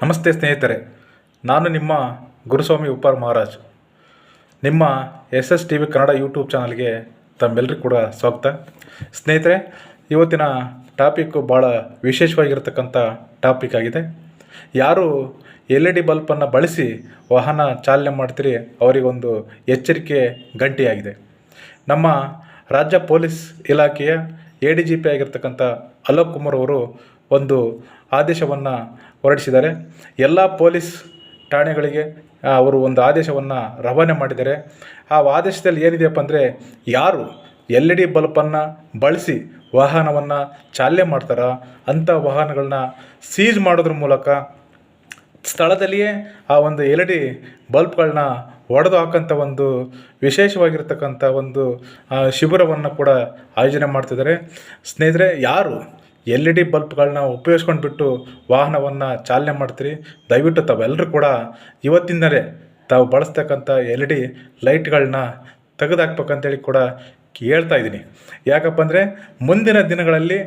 ನಮಸ್ತೆ ಸ್ನೇಹಿತರೆ, ನಾನು ನಿಮ್ಮ ಗುರುಸ್ವಾಮಿ ಉಪ್ಪಾರ್ ಮಹಾರಾಜ್. ನಿಮ್ಮ SSTV ಕನ್ನಡ ಯೂಟ್ಯೂಬ್ ಚಾನಲ್ಗೆ ತಮ್ಮೆಲ್ಲರಿಗೂ ಕೂಡ ಸ್ವಾಗತ. ಸ್ನೇಹಿತರೆ, ಇವತ್ತಿನ ಟಾಪಿಕ್ಕು ಭಾಳ ವಿಶೇಷವಾಗಿರ್ತಕ್ಕಂಥ ಟಾಪಿಕ್ ಆಗಿದೆ. ಯಾರು LED ಬಲ್ಪನ್ನು ಬಳಸಿ ವಾಹನ ಚಾಲನೆ ಮಾಡ್ತೀರಿ ಅವರಿಗೊಂದು ಎಚ್ಚರಿಕೆ ಗಂಟೆಯಾಗಿದೆ. ನಮ್ಮ ರಾಜ್ಯ ಪೊಲೀಸ್ ಇಲಾಖೆಯ ADGP ಆಗಿರ್ತಕ್ಕಂಥ ಅಲೋಕ್ ಕುಮಾರ್ ಅವರು ಒಂದು ಆದೇಶವನ್ನು ಹೊರಡಿಸಿದ್ದಾರೆ. ಎಲ್ಲ ಪೊಲೀಸ್ ಠಾಣೆಗಳಿಗೆ ಅವರು ಒಂದು ಆದೇಶವನ್ನು ರವಾನೆ ಮಾಡಿದ್ದಾರೆ. ಆ ಆದೇಶದಲ್ಲಿ ಏನಿದೆಯಪ್ಪ ಅಂದರೆ, ಯಾರು LED ಬಲ್ಪನ್ನು ಬಳಸಿ ವಾಹನವನ್ನು ಚಾಲನೆ ಮಾಡ್ತಾರೋ ಅಂಥ ವಾಹನಗಳನ್ನ ಸೀಜ್ ಮಾಡೋದ್ರ ಮೂಲಕ ಸ್ಥಳದಲ್ಲಿಯೇ ಆ ಒಂದು LED ಬಲ್ಪ್ಗಳನ್ನ ಒಡೆದು ಹಾಕೋಂಥ ಒಂದು ವಿಶೇಷವಾಗಿರ್ತಕ್ಕಂಥ ಒಂದು ಶಿಬಿರವನ್ನು ಕೂಡ ಆಯೋಜನೆ ಮಾಡ್ತಿದ್ದಾರೆ. ಸ್ನೇಹಿತರೆ, ಯಾರು LED ಬಲ್ಪ್ಗಳನ್ನ ಉಪಯೋಗಿಸ್ಕೊಂಡ್ಬಿಟ್ಟು ವಾಹನವನ್ನು ಚಾಲನೆ ಮಾಡ್ತೀರಿ, ದಯವಿಟ್ಟು ತಾವೆಲ್ಲರೂ ಕೂಡ ಇವತ್ತಿಂದಲೇ ತಾವು ಬಳಸ್ತಕ್ಕಂಥ LED ಲೈಟ್ಗಳನ್ನ ತೆಗೆದುಹಾಕ್ಬೇಕಂತೇಳಿ ಕೂಡ ಹೇಳ್ತಾ ಇದ್ದೀನಿ. ಯಾಕಪ್ಪ ಅಂದರೆ, ಮುಂದಿನ ದಿನಗಳಲ್ಲಿ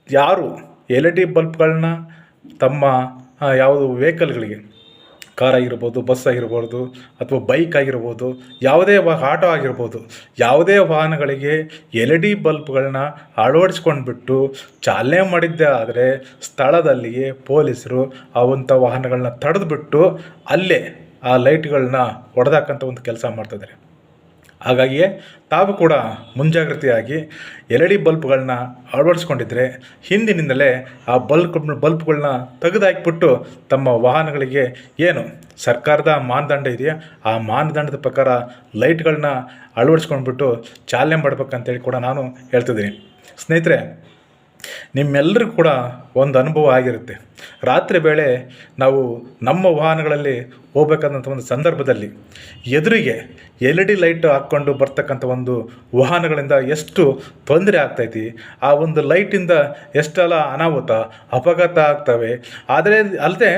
ಯಾರು LED ಬಲ್ಪ್ಗಳನ್ನ ತಮ್ಮ ಯಾವುದು ವೆಹಿಕಲ್ಗಳಿಗೆ, ಕಾರ್ ಆಗಿರ್ಬೋದು, ಬಸ್ ಆಗಿರ್ಬೋದು, ಅಥವಾ ಬೈಕ್ ಆಗಿರ್ಬೋದು, ಯಾವುದೇ ಆಟೋ ಆಗಿರ್ಬೋದು, ಯಾವುದೇ ವಾಹನಗಳಿಗೆ LED ಬಲ್ಪ್ಗಳನ್ನ ಅಳವಡಿಸ್ಕೊಂಡ್ಬಿಟ್ಟು ಚಾಲನೆ ಮಾಡಿದ್ದೇ ಆದರೆ ಸ್ಥಳದಲ್ಲಿಯೇ ಪೊಲೀಸರು ಅವಂಥ ವಾಹನಗಳನ್ನ ತಡೆದುಬಿಟ್ಟು ಅಲ್ಲೇ ಆ ಲೈಟ್ಗಳನ್ನ ಹೊಡೆದಾಕಂಥ ಒಂದು ಕೆಲಸ ಮಾಡ್ತಿದ್ದಾರೆ. ಹಾಗಾಗಿಯೇ ತಾವು ಕೂಡ ಮುಂಜಾಗ್ರತೆಯಾಗಿ LED ಬಲ್ಪ್ಗಳನ್ನ ಅಳವಡಿಸ್ಕೊಂಡಿದ್ರೆ ಹಿಂದಿನಿಂದಲೇ ಆ ಬಲ್ಪ್ಗಳನ್ನ ತೆಗೆದುಹಾಕಿಬಿಟ್ಟು ತಮ್ಮ ವಾಹನಗಳಿಗೆ ಏನು ಸರ್ಕಾರದ ಮಾನದಂಡ ಇದೆಯಾ ಆ ಮಾನದಂಡದ ಪ್ರಕಾರ ಲೈಟ್ಗಳನ್ನ ಅಳವಡಿಸ್ಕೊಂಡ್ಬಿಟ್ಟು ಚಾಲನೆ ಮಾಡ್ಬೇಕಂತೇಳಿ ಕೂಡ ನಾನು ಹೇಳ್ತಿದ್ದೀನಿ. ಸ್ನೇಹಿತರೆ, ನಿಮ್ಮೆಲ್ಲರಿಗೂ ಕೂಡ ಒಂದು ಅನುಭವ ಆಗಿರುತ್ತೆ. ರಾತ್ರಿ ವೇಳೆ ನಾವು ನಮ್ಮ ವಾಹನಗಳಲ್ಲಿ ಹೋಗ್ಬೇಕಂತ ಒಂದು ಸಂದರ್ಭದಲ್ಲಿ ಎದುರಿಗೆ LED ಲೈಟ್ ಹಾಕ್ಕೊಂಡು ಬರ್ತಕ್ಕಂಥ ಒಂದು ವಾಹನಗಳಿಂದ ಎಷ್ಟು ತೊಂದರೆ ಆಗ್ತೈತಿ, ಆ ಒಂದು ಲೈಟಿಂದ ಎಷ್ಟೆಲ್ಲ ಅನಾಹುತ ಅಪಘಾತ ಆಗ್ತವೆ. ಆದರೆ ಅಲ್ಲದೆ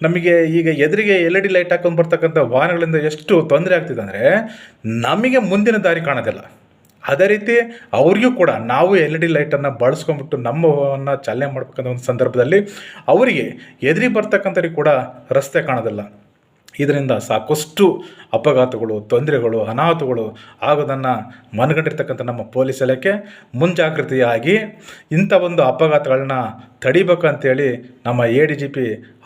ನಮಗೆ ಈಗ ಎದುರಿಗೆ LED ಲೈಟ್ ಹಾಕ್ಕೊಂಡು ಬರ್ತಕ್ಕಂಥ ವಾಹನಗಳಿಂದ ಎಷ್ಟು ತೊಂದರೆ ಆಗ್ತಿದೆ ಅಂದರೆ, ನಮಗೆ ಮುಂದಿನ ದಾರಿ ಕಾಣೋದಿಲ್ಲ. ಅದೇ ರೀತಿ ಅವ್ರಿಗೂ ಕೂಡ ನಾವು LED ಲೈಟನ್ನು ಬಳಸ್ಕೊಂಡ್ಬಿಟ್ಟು ನಮ್ಮವನ್ನು ಚಾಲನೆ ಮಾಡ್ಬೇಕಂತ ಒಂದು ಸಂದರ್ಭದಲ್ಲಿ ಅವರಿಗೆ ಎದುರಿ ಬರ್ತಕ್ಕಂಥವ್ರಿಗೆ ಕೂಡ ರಸ್ತೆ ಕಾಣೋದಿಲ್ಲ. ಇದರಿಂದ ಸಾಕಷ್ಟು ಅಪಘಾತಗಳು, ತೊಂದರೆಗಳು, ಅನಾಹುತಗಳು ಆಗೋದನ್ನು ಮನಗಂಡಿರ್ತಕ್ಕಂಥ ನಮ್ಮ ಪೊಲೀಸ್ ಇಲಾಖೆ ಮುಂಜಾಗ್ರತೆಯಾಗಿ ಇಂಥ ಒಂದು ಅಪಘಾತಗಳನ್ನ ತಡಿಬೇಕಂತೇಳಿ ನಮ್ಮ ADGP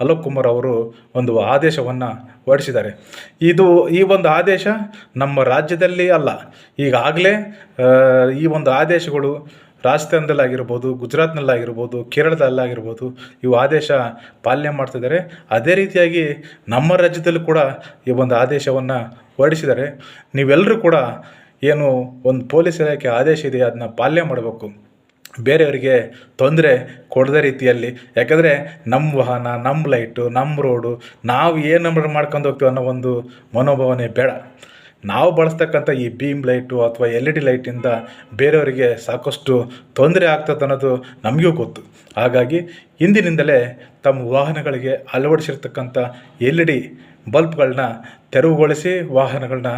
ಅಲೋಕ್ ಕುಮಾರ್ ಅವರು ಒಂದು ಆದೇಶವನ್ನು ಹೊರಡಿಸಿದ್ದಾರೆ. ಈ ಒಂದು ಆದೇಶ ನಮ್ಮ ರಾಜ್ಯದಲ್ಲಿ ಅಲ್ಲ, ಈಗಾಗಲೇ ಈ ಒಂದು ಆದೇಶಗಳು ರಾಜಸ್ಥಾನದಲ್ಲಾಗಿರ್ಬೋದು, ಗುಜರಾತ್ನಲ್ಲಾಗಿರ್ಬೋದು, ಕೇರಳದಲ್ಲಾಗಿರ್ಬೋದು ಇವು ಆದೇಶ ಪಾಲನೆ ಮಾಡ್ತಿದ್ದಾರೆ. ಅದೇ ರೀತಿಯಾಗಿ ನಮ್ಮ ರಾಜ್ಯದಲ್ಲೂ ಕೂಡ ಈ ಒಂದು ಆದೇಶವನ್ನು ಹೊರಡಿಸಿದ್ದಾರೆ. ನೀವೆಲ್ಲರೂ ಕೂಡ ಏನು ಒಂದು ಪೊಲೀಸ್ ಇಲಾಖೆ ಆದೇಶ ಇದೆ ಅದನ್ನ ಪಾಲನೆ ಮಾಡಬೇಕು, ಬೇರೆಯವರಿಗೆ ತೊಂದರೆ ಕೊಡದ ರೀತಿಯಲ್ಲಿ. ಯಾಕಂದರೆ ನಮ್ಮ ವಾಹನ, ನಮ್ಮ ಲೈಟು, ನಮ್ಮ ರೋಡು, ನಾವು ಏನು ಮಾಡ್ಕೊಂಡು ಹೋಗ್ತೀವಿ ಅನ್ನೋ ಒಂದು ಮನೋಭಾವನೆ ಬೇಡ. ನಾವು ಬಳಸ್ತಕ್ಕಂಥ ಈ ಬೀಮ್ ಲೈಟು ಅಥವಾ LED ಲೈಟಿಂದ ಬೇರೆಯವರಿಗೆ ಸಾಕಷ್ಟು ತೊಂದರೆ ಆಗ್ತದೆ ಅನ್ನೋದು ನಮಗೂ ಗೊತ್ತು. ಹಾಗಾಗಿ ಇಂದಿನಿಂದಲೇ ತಮ್ಮ ವಾಹನಗಳಿಗೆ ಅಳವಡಿಸಿರ್ತಕ್ಕಂಥ LED ಬಲ್ಪ್ಗಳನ್ನ ತೆರವುಗೊಳಿಸಿ ವಾಹನಗಳನ್ನ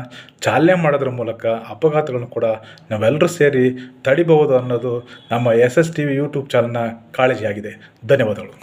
ಚಾಲನೆ ಮಾಡೋದ್ರ ಮೂಲಕ ಅಪಘಾತಗಳನ್ನು ಕೂಡ ನಾವೆಲ್ಲರೂ ಸೇರಿ ತಡಿಬಹುದು ಅನ್ನೋದು ನಮ್ಮ SSTV ಯೂಟ್ಯೂಬ್ ಚಾನಲ್ನ ಕಾಳಜಿಯಾಗಿದೆ. ಧನ್ಯವಾದಗಳು.